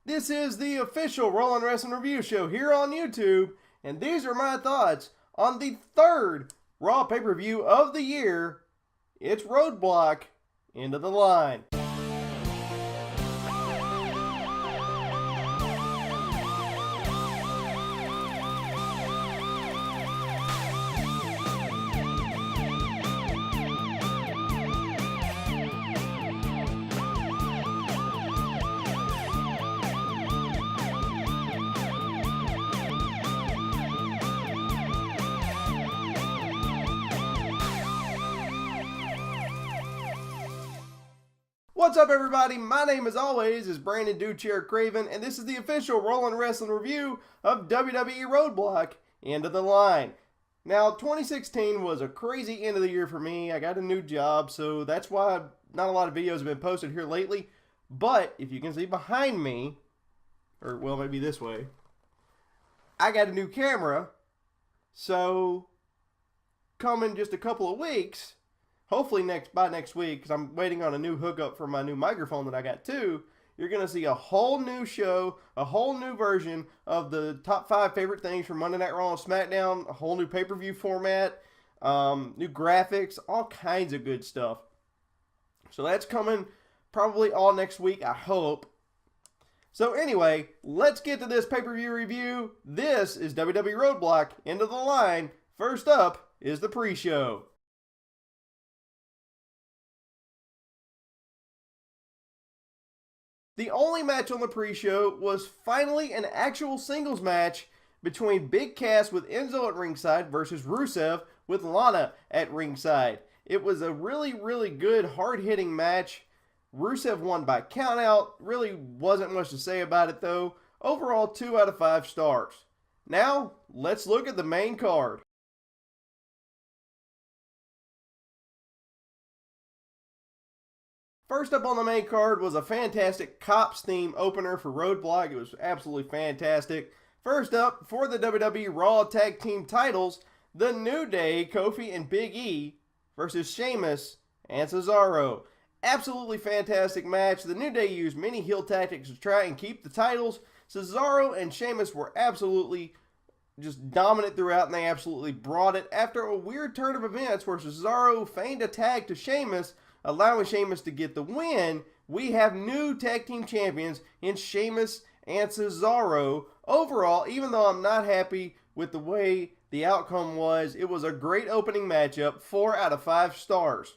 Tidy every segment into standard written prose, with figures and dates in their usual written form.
This is the official Rollin' Wrestling Review Show here on YouTube, and these are my thoughts on the third Raw pay-per-view of the year. It's Roadblock, End of the Line. What's up, everybody? My name, as always, is Brandon Duchair Craven, and this is the official Rollin' Wrestling Review of WWE Roadblock, End of the Line. Now, 2016 was a crazy end of the year for me. I got a new job, so that's why not a lot of videos have been posted here lately. But, if you can see behind me, or, well, maybe this way, I got a new camera, so come in just a couple of weeks, hopefully by next week, because I'm waiting on a new hookup for my new microphone that I got too, you're going to see a whole new show, a whole new version of the top 5 favorite things from Monday Night Raw and SmackDown, a whole new pay-per-view format, new graphics, all kinds of good stuff. So that's coming probably all next week, I hope. So anyway, let's get to this pay-per-view review. This is WWE Roadblock, End of the Line. First up is the pre-show. The only match on the pre-show was finally an actual singles match between Big Cass with Enzo at ringside versus Rusev with Lana at ringside. It was a really, really good, hard-hitting match. Rusev won by countout. Really wasn't much to say about it, though. Overall, 2 out of 5 stars. Now, let's look at the main card. First up on the main card was a fantastic Cops theme opener for Roadblock. It was absolutely fantastic. First up, for the WWE Raw Tag Team titles, The New Day, Kofi and Big E versus Sheamus and Cesaro. Absolutely fantastic match. The New Day used many heel tactics to try and keep the titles. Cesaro and Sheamus were absolutely just dominant throughout, and they absolutely brought it. After a weird turn of events where Cesaro feigned a tag to Sheamus, allowing Sheamus to get the win, we have new tag team champions in Sheamus and Cesaro. Overall, even though I'm not happy with the way the outcome was, it was a great opening matchup, 4 out of 5 stars.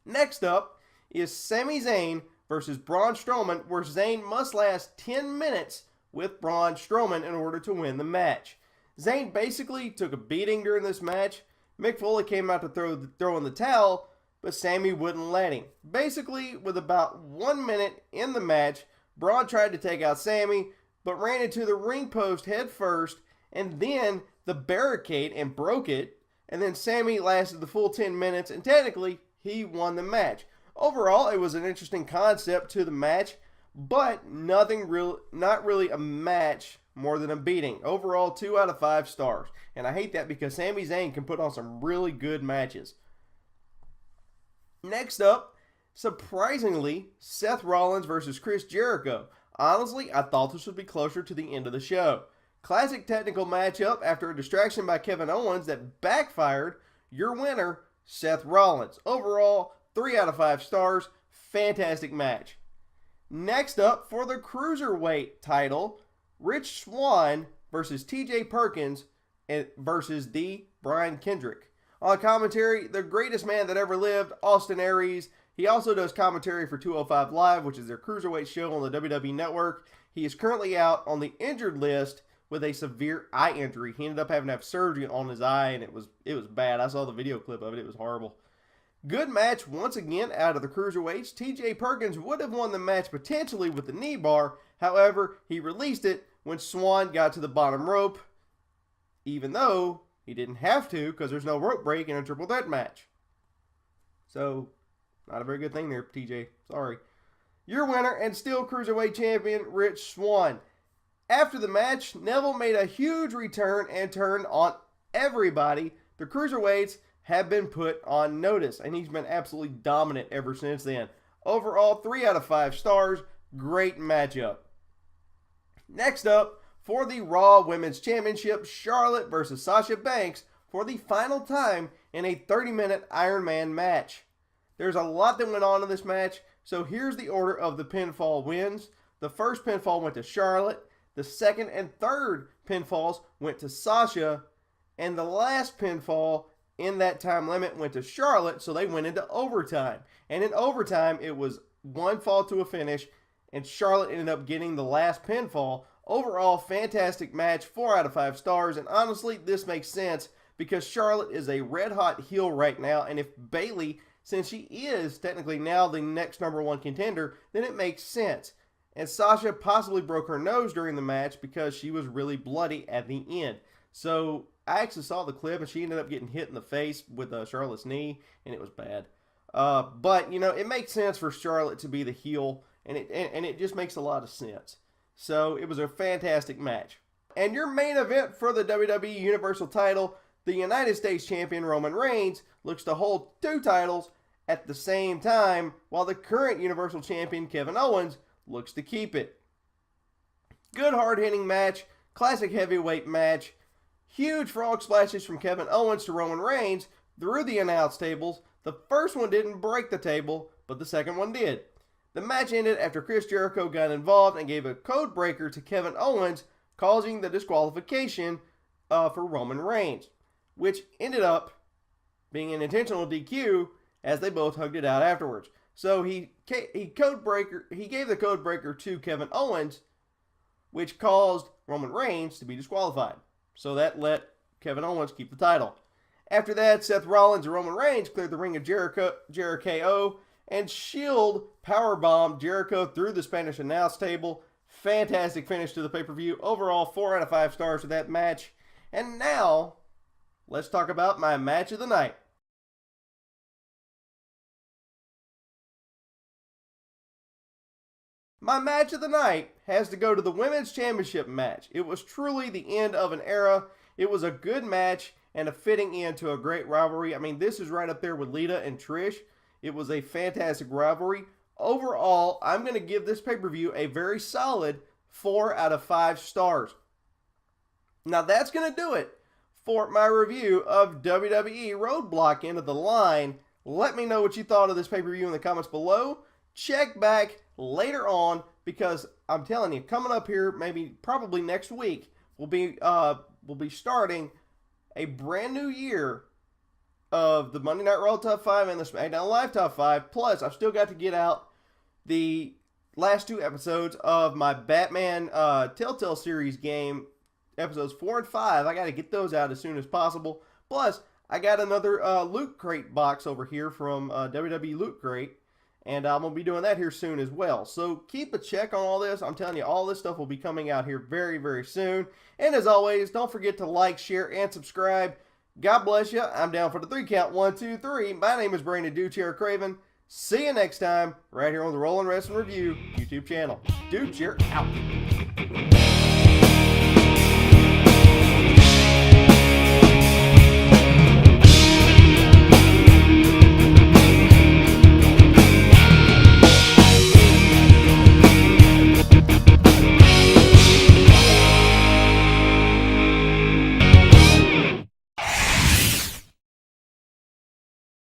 Next up is Sami Zayn versus Braun Strowman, where Zayn must last 10 minutes with Braun Strowman in order to win the match. Zayn basically took a beating during this match. Mick Foley came out to throw in the towel, but Sami wouldn't let him. Basically, with about 1 minute in the match, Braun tried to take out Sami, but ran into the ring post head first, and then the barricade and broke it, and then Sami lasted the full 10 minutes, and technically, he won the match. Overall, it was an interesting concept to the match, but not really a match more than a beating. Overall, 2 out of 5 stars. And I hate that because Sami Zayn can put on some really good matches. Next up, surprisingly, Seth Rollins versus Chris Jericho. Honestly, I thought this would be closer to the end of the show. Classic technical matchup after a distraction by Kevin Owens that backfired. Your winner, Seth Rollins. Overall, 3 out of 5 stars. Fantastic match. Next up, for the Cruiserweight title, Rich Swann versus TJ Perkins versus the Brian Kendrick. On commentary, the greatest man that ever lived, Austin Aries. He also does commentary for 205 Live, which is their Cruiserweight show on the WWE Network. He is currently out on the injured list with a severe eye injury. He ended up having to have surgery on his eye, and it was bad. I saw the video clip of it. It was horrible. Good match once again out of the Cruiserweights. TJ Perkins would have won the match potentially with the knee bar. However, he released it when Swann got to the bottom rope, even though he didn't have to because there's no rope break in a triple threat match. So, not a very good thing there, TJ. Sorry. Your winner and still Cruiserweight Champion, Rich Swann. After the match, Neville made a huge return and turned on everybody. The Cruiserweights have been put on notice, and he's been absolutely dominant ever since then. Overall, 3 out of 5 stars. Great matchup. Next up, for the Raw Women's Championship, Charlotte versus Sasha Banks for the final time in a 30-minute Iron Man match. There's a lot that went on in this match, so here's the order of the pinfall wins. The first pinfall went to Charlotte. The second and third pinfalls went to Sasha. And the last pinfall in that time limit went to Charlotte, so they went into overtime. And in overtime, it was one fall to a finish, and Charlotte ended up getting the last pinfall. Overall, fantastic match, 4 out of 5 stars, and honestly, this makes sense because Charlotte is a red-hot heel right now, and if Bayley, since she is technically now the next #1 contender, then it makes sense. And Sasha possibly broke her nose during the match because she was really bloody at the end. So I actually saw the clip, and she ended up getting hit in the face with Charlotte's knee, and it was bad. But, you know, it makes sense for Charlotte to be the heel, and it just makes a lot of sense. So it was a fantastic match. And your main event for the WWE Universal title, the United States Champion Roman Reigns looks to hold 2 titles at the same time, while the current Universal Champion Kevin Owens looks to keep it. Good hard-hitting match, classic heavyweight match, huge frog splashes from Kevin Owens to Roman Reigns through the announce tables. The first one didn't break the table, but the second one did. The match ended after Chris Jericho got involved and gave a code breaker to Kevin Owens, causing the disqualification for Roman Reigns, which ended up being an intentional DQ as they both hugged it out afterwards. So he gave the code breaker to Kevin Owens, which caused Roman Reigns to be disqualified. So that let Kevin Owens keep the title. After that, Seth Rollins and Roman Reigns cleared the ring of Jericho and Shield powerbombed Jericho through the Spanish announce table. Fantastic finish to the pay-per-view. Overall, 4 out of 5 stars for that match. And now, let's talk about my match of the night. My match of the night has to go to the Women's Championship match. It was truly the end of an era. It was a good match and a fitting end to a great rivalry. I mean, this is right up there with Lita and Trish. It was a fantastic rivalry. Overall, I'm going to give this pay-per-view a very solid 4 out of 5 stars. Now, that's going to do it for my review of WWE Roadblock End of the Line. Let me know what you thought of this pay-per-view in the comments below. Check back later on because I'm telling you, coming up here, probably next week, we'll be starting a brand new year of the Monday Night Raw Top 5 and the SmackDown Live Top 5. Plus, I've still got to get out the last 2 episodes of my Batman Telltale series game, episodes 4 and 5. I got to get those out as soon as possible. Plus, I got another Loot Crate box over here from WWE Loot Crate. And I'm going to be doing that here soon as well. So keep a check on all this. I'm telling you, all this stuff will be coming out here very, very soon. And as always, don't forget to like, share, and subscribe. God bless you. I'm down for the 3 count. 1, 2, 3. My name is Brandon Dude Craven. See you next time right here on the Rollin' Wrestling Review YouTube channel. Dude, out.